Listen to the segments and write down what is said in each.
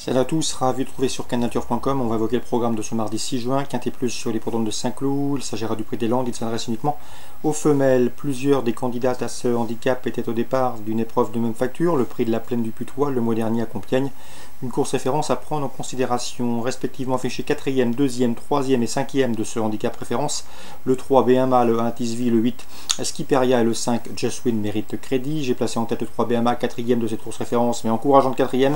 Salut à tous, ravi de trouver sur canalturf.com. On va évoquer le programme de ce mardi 6 juin, Quintet Plus sur l'hippodrome de Saint-Cloud. Il s'agira du Prix des Landes, il s'adresse uniquement aux femelles. Plusieurs des candidates à ce handicap étaient au départ d'une épreuve de même facture, le Prix de la Plaine du Putois le mois dernier à Compiègne. Une course référence à prendre en considération, respectivement affichée 4e, 2e, 3e et 5e de ce handicap référence. Le 3 BMA, le 1 Tisvi, le 8 Skiperia et le 5 Just Win mérite crédit. J'ai placé en tête le 3 BMA, 4e de cette course référence, mais encourageante 4e.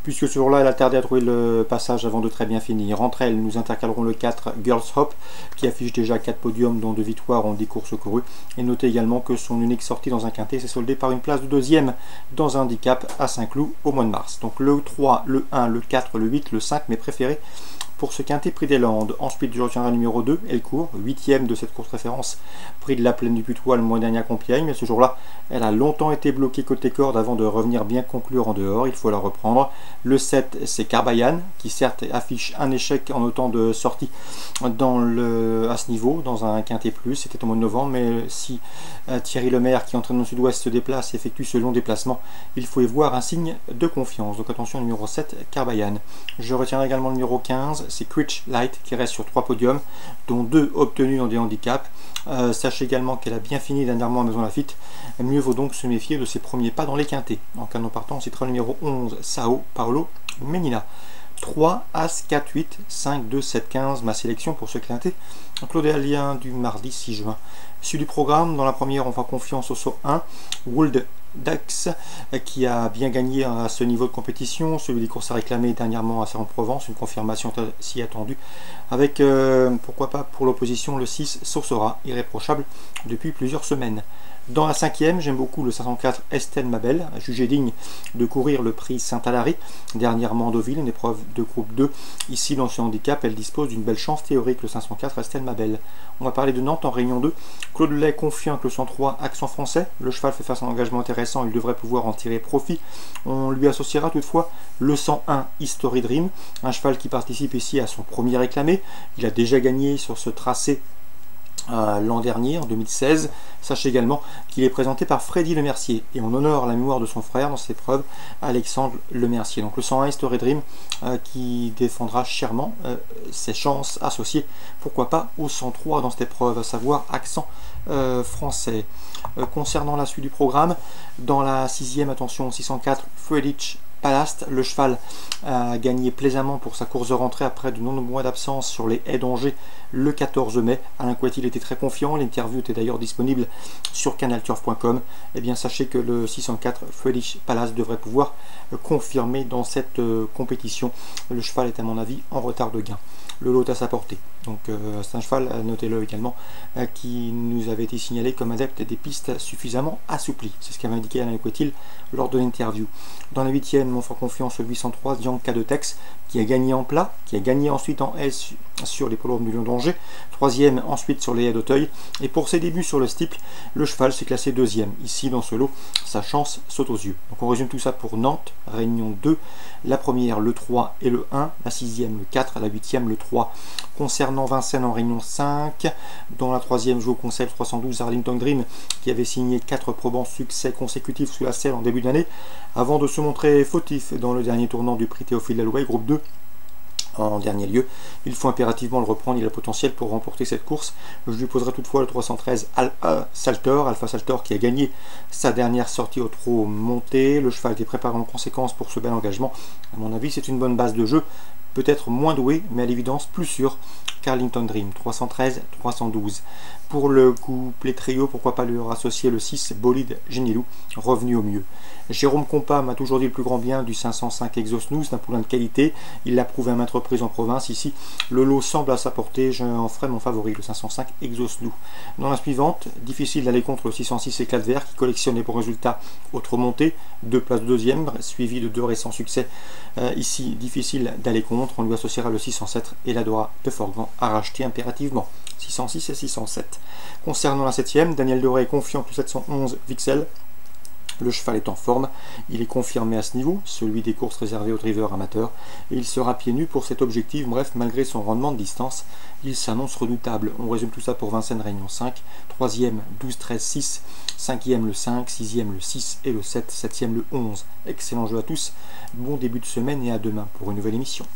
Puisque ce jour-là, elle a tardé à trouver le passage avant de très bien finir. Entre elles, nous intercalerons le 4 Girls Hop, qui affiche déjà 4 podiums, dont 2 victoires en 10 courses courues. Et notez également que son unique sortie dans un quintet s'est soldée par une place de 2e dans un handicap à Saint-Cloud au mois de mars. Donc le 3, le 1, le 4, le 8, le 5, mes préférés pour ce quintet Prix des Landes. Ensuite, je retiendrai le numéro 2, Elcourt, 8e de cette course référence, Prix de la Plaine du Putois le mois dernier à Compiègne. Mais ce jour-là, elle a longtemps été bloquée côté corde avant de revenir bien conclure en dehors. Il faut la reprendre. Le 7, c'est Carbayan, qui certes affiche un échec en autant de sorties à ce niveau, dans un quintet plus. C'était au mois de novembre, mais si Thierry Lemaire, qui entraîne au sud-ouest, se déplace et effectue ce long déplacement, il faut y voir un signe de confiance. Donc attention, numéro 7, Carbayan. Je retiendrai également le numéro 15, c'est Critch Light, qui reste sur 3 podiums, dont 2 obtenus dans des handicaps. Sachez également qu'elle a bien fini dernièrement à Maison Lafitte. Mieux vaut donc se méfier de ses premiers pas dans les quintets. En cas de partant, on citera le numéro 11, Sao Paulo Menina. 3, As, 4, 8, 5, 2, 7, 15, ma sélection pour ce quintet claudélien du mardi 6 juin. Issu du programme, dans la première, on fera confiance au saut 1, Wold Dax, qui a bien gagné à ce niveau de compétition, celui des courses à réclamer dernièrement à Saint-Provence, une confirmation si attendue, avec pourquoi pas pour l'opposition le 6 Sorsora, irréprochable depuis plusieurs semaines. Dans la 5e, j'aime beaucoup le 504 Estelle Mabel, jugé digne de courir le prix Saint-Alary, dernièrement à Deauville, une épreuve de groupe 2. Ici, dans ce handicap, elle dispose d'une belle chance théorique, le 504 Estelle Mabel. On va parler de Nantes en Réunion 2. Claude Lay confiant avec le 103 Accent Français. Le cheval fait face à un engagement intéressant, il devrait pouvoir en tirer profit. On lui associera toutefois le 101 History Dream, un cheval qui participe ici à son premier réclamé. Il a déjà gagné sur ce tracé l'an dernier, en 2016. Sachez également qu'il est présenté par Freddy Lemercier et on honore la mémoire de son frère dans cette épreuve, Alexandre Lemercier. Donc le 101 History Dream qui défendra chèrement ses chances associées, pourquoi pas, au 103 dans cette épreuve, à savoir Accent Français. Concernant la suite du programme, dans la 6e, attention, 604 Friedrich Palast, le cheval a gagné plaisamment pour sa course de rentrée après de nombreux mois d'absence sur les haies d'Angers le 14 mai. Alain Coetil était très confiant, l'interview était d'ailleurs disponible sur canalturf.com. Et bien sachez que le 604 Friedrich Palast devrait pouvoir confirmer dans cette compétition. Le cheval est à mon avis en retard de gain. Le lot à sa portée. Donc c'est un cheval, notez-le également, qui nous avait été signalé comme adepte des pistes suffisamment assouplies. C'est ce qu'avait indiqué Alain Coetil lors de l'interview. Dans la 8e, on fera confiance au 803 Dianca de Tex, qui a gagné en plat, qui a gagné ensuite en S sur les l'hippodrome du Lion d'Angers, 3e ensuite sur les haies d'Auteuil, et pour ses débuts sur le steeple, le cheval s'est classé 2e. Ici dans ce lot, sa chance saute aux yeux. Donc on résume tout ça pour Nantes, Réunion 2, la première le 3 et le 1, la 6e le 4, la 8e le 3. Concernant Vincennes en Réunion 5, dans la 3e, je vous conseille le 312 Arlington Dream, qui avait signé 4 probants succès consécutifs sous la selle en début d'année, avant de se montrer fautif dans le dernier tournant du prix Théophile Lalouet, groupe 2. En dernier lieu, il faut impérativement le reprendre, il a le potentiel pour remporter cette course. Je lui poserai toutefois le 313 Alpha Saltor, qui a gagné sa dernière sortie au trot monté. Le cheval était préparé en conséquence pour ce bel engagement. À mon avis, c'est une bonne base de jeu, peut-être moins doué, mais à l'évidence plus sûr qu'Arlington Dream. 313, 312. Pour le couplet trio, pourquoi pas leur associer le 6 Bolide Genilou, revenu au mieux. Jérôme Compas m'a toujours dit le plus grand bien du 505 Exosnous, d'un poulain de qualité. Il l'a prouvé à maintes reprises en province. Ici, le lot semble à sa portée. J'en ferai mon favori, le 505 Exosnous. Dans la suivante, difficile d'aller contre le 606 Éclat de Verre, qui collectionne les bons résultats au trot monté. 2 places de 2e, suivi de 2 récents succès. Ici, difficile d'aller contre. On lui associera le 607 et l'Adora de Forgan à racheter impérativement. 606 et 607. Concernant la 7e, Daniel Doré est confiant que le 711 Vixel Le cheval est en forme, il est confirmé à ce niveau, celui des courses réservées aux drivers amateurs, et il sera pieds nus pour cet objectif. Bref, malgré son rendement de distance, il s'annonce redoutable. On résume tout ça pour Vincennes Réunion 5, 3e 12-13-6, 5e le 5, 6e le 6 et le 7, 7e le 11. Excellent jeu à tous, bon début de semaine et à demain pour une nouvelle émission.